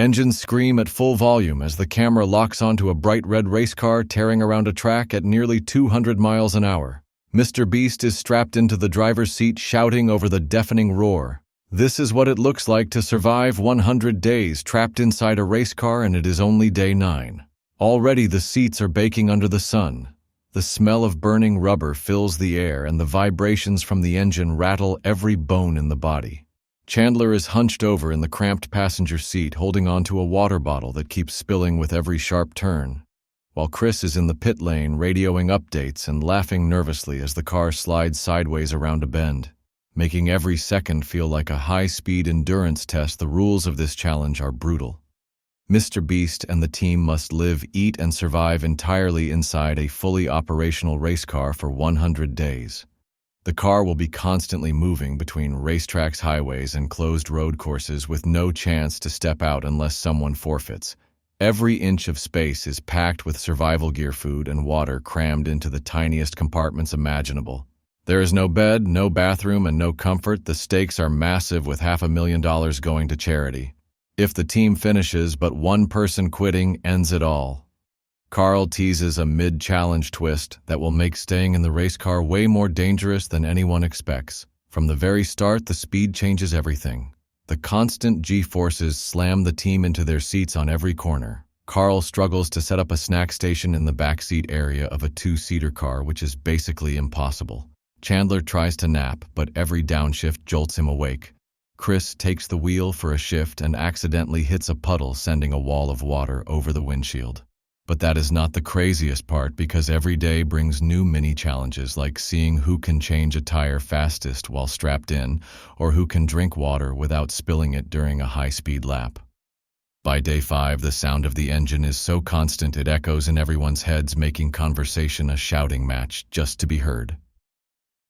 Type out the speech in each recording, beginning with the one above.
Engines scream at full volume as the camera locks onto a bright red race car tearing around a track at nearly 200 miles an hour. MrBeast is strapped into the driver's seat shouting over the deafening roar. This is what it looks like to survive 100 days trapped inside a race car, and it is only day 9. Already the seats are baking under the sun. The smell of burning rubber fills the air, and the vibrations from the engine rattle every bone in the body. Chandler is hunched over in the cramped passenger seat, holding onto a water bottle that keeps spilling with every sharp turn, while Chris is in the pit lane radioing updates and laughing nervously as the car slides sideways around a bend, making every second feel like a high-speed endurance test. The rules of this challenge are brutal. MrBeast and the team must live, eat, and survive entirely inside a fully operational race car for 100 days. The car will be constantly moving between racetracks, highways, and closed road courses with no chance to step out unless someone forfeits. Every inch of space is packed with survival gear, food, and water crammed into the tiniest compartments imaginable. There is no bed, no bathroom, and no comfort. The stakes are massive, with $500,000 going to charity. If the team finishes, but one person quitting ends it all. Carl teases a mid-challenge twist that will make staying in the race car way more dangerous than anyone expects. From the very start, the speed changes everything. The constant G-forces slam the team into their seats on every corner. Carl struggles to set up a snack station in the backseat area of a 2-seater car, which is basically impossible. Chandler tries to nap, but every downshift jolts him awake. Chris takes the wheel for a shift and accidentally hits a puddle, sending a wall of water over the windshield. But that is not the craziest part, because every day brings new mini-challenges, like seeing who can change a tire fastest while strapped in, or who can drink water without spilling it during a high-speed lap. By day 5, the sound of the engine is so constant it echoes in everyone's heads, making conversation a shouting match just to be heard.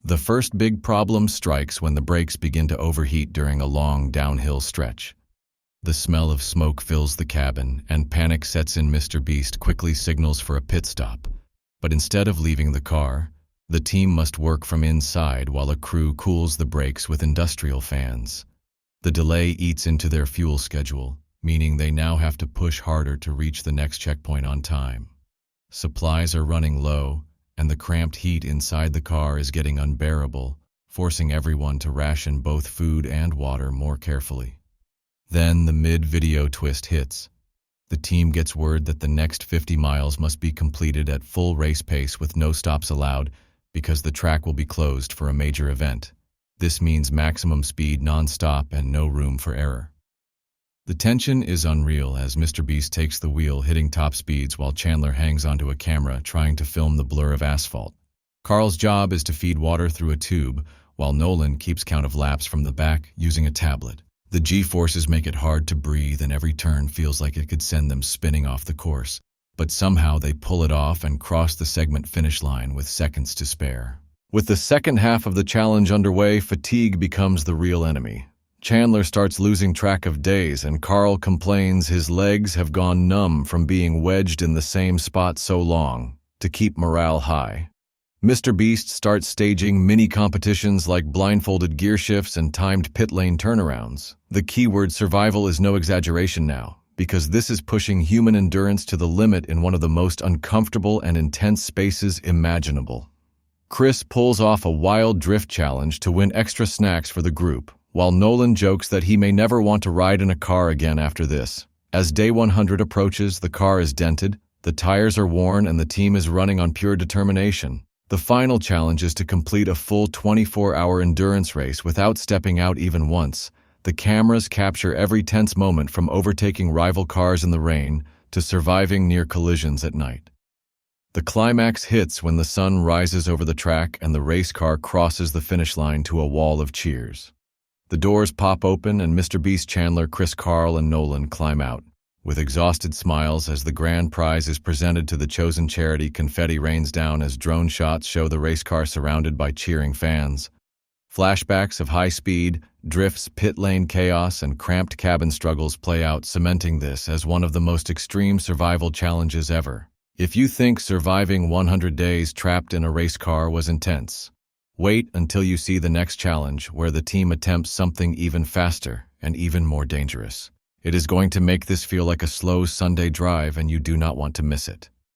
The first big problem strikes when the brakes begin to overheat during a long downhill stretch. The smell of smoke fills the cabin, and panic sets in. MrBeast quickly signals for a pit stop. But instead of leaving the car, the team must work from inside while a crew cools the brakes with industrial fans. The delay eats into their fuel schedule, meaning they now have to push harder to reach the next checkpoint on time. Supplies are running low, and the cramped heat inside the car is getting unbearable, forcing everyone to ration both food and water more carefully. Then the mid-video twist hits. The team gets word that the next 50 miles must be completed at full race pace with no stops allowed, because the track will be closed for a major event. This means maximum speed non-stop and no room for error. The tension is unreal as MrBeast takes the wheel, hitting top speeds, while Chandler hangs onto a camera trying to film the blur of asphalt. Carl's job is to feed water through a tube, while Nolan keeps count of laps from the back using a tablet. The G-forces make it hard to breathe, and every turn feels like it could send them spinning off the course. But somehow they pull it off and cross the segment finish line with seconds to spare. With the second half of the challenge underway, fatigue becomes the real enemy. Chandler starts losing track of days, and Carl complains his legs have gone numb from being wedged in the same spot so long. To keep morale high, MrBeast starts staging mini-competitions like blindfolded gear shifts and timed pit lane turnarounds. The keyword survival is no exaggeration now, because this is pushing human endurance to the limit in one of the most uncomfortable and intense spaces imaginable. Chris pulls off a wild drift challenge to win extra snacks for the group, while Nolan jokes that he may never want to ride in a car again after this. As day 100 approaches, the car is dented, the tires are worn, and the team is running on pure determination. The final challenge is to complete a full 24-hour endurance race without stepping out even once. The cameras capture every tense moment, from overtaking rival cars in the rain to surviving near collisions at night. The climax hits when the sun rises over the track and the race car crosses the finish line to a wall of cheers. The doors pop open and MrBeast, Chandler, Chris, Carl, and Nolan climb out. With exhausted smiles as the grand prize is presented to the chosen charity, confetti rains down as drone shots show the race car surrounded by cheering fans. Flashbacks of high speed, drifts, pit lane chaos, and cramped cabin struggles play out, cementing this as one of the most extreme survival challenges ever. If you think surviving 100 days trapped in a race car was intense, wait until you see the next challenge, where the team attempts something even faster and even more dangerous. It is going to make this feel like a slow Sunday drive, and you do not want to miss it.